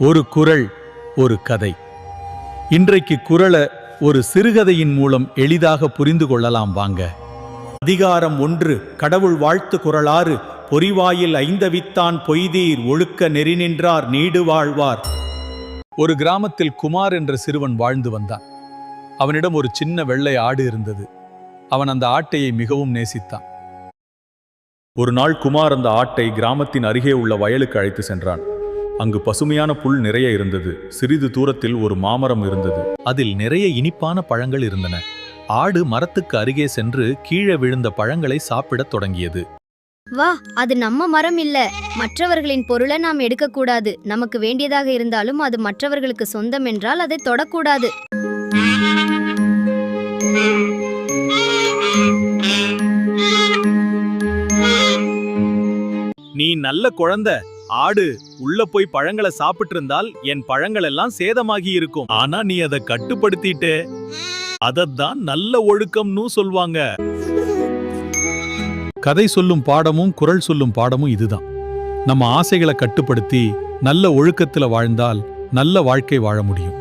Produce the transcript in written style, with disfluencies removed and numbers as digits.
ஒரு குறள், ஒரு கதை. இன்றைக்கு குறளை ஒரு சிறுகதையின் மூலம் எளிதாக புரிந்து கொள்ளலாம் வாங்க. அதிகாரம் 1. கடவுள் வாழ்த்து குறளாறு. பொறிவாயில் ஐந்தவித்தான் பொய்தீர் ஒழுக்க நெறி நின்றார் நீடு வாழ்வார். ஒரு கிராமத்தில் குமார் என்ற சிறுவன் வாழ்ந்து வந்தான். அவனிடம் ஒரு சின்ன வெள்ளை ஆடு இருந்தது. அவன் அந்த ஆட்டையை மிகவும் நேசித்தான். ஒரு நாள் குமார் அந்த ஆட்டை கிராமத்தின் அருகே உள்ள வயலுக்கு அழைத்து சென்றான். அங்கு பசுமையான புல் நிறைய இருந்தது. சிறிது தூரத்தில் ஒரு மாமரம் இருந்தது. அதில் நிறைய இனிப்பான பழங்கள் இருந்தன. ஆடு மரத்துக்கு அருகே சென்று கீழே விழுந்த பழங்களை சாப்பிடத் தொடங்கியது. வா, அது நம்ம மரம் இல்ல. மற்றவர்களின் பொருளை நாம் எடுக்கக்கூடாது. நமக்கு வேண்டியதாக இருந்தாலும் அது மற்றவர்களுக்கு சொந்தம் என்றால் அதை தொடக்கூடாது. நீ நல்ல குழந்தை. ஆடு உள்ள போய் பழங்களை சாப்பிட்டு இருந்தால் என் பழங்கள் எல்லாம் சேதமாகி இருக்கும். ஆனா நீ அதை கட்டுப்படுத்திட்டே. அதத்தான் நல்ல ஒழுக்கம்னு சொல்வாங்க. கதை சொல்லும் பாடமும் குறள் சொல்லும் பாடமும் இதுதான். நம்ம ஆசைகளை கட்டுப்படுத்தி நல்ல ஒழுக்கத்துல வாழ்ந்தால் நல்ல வாழ்க்கை வாழ முடியும்.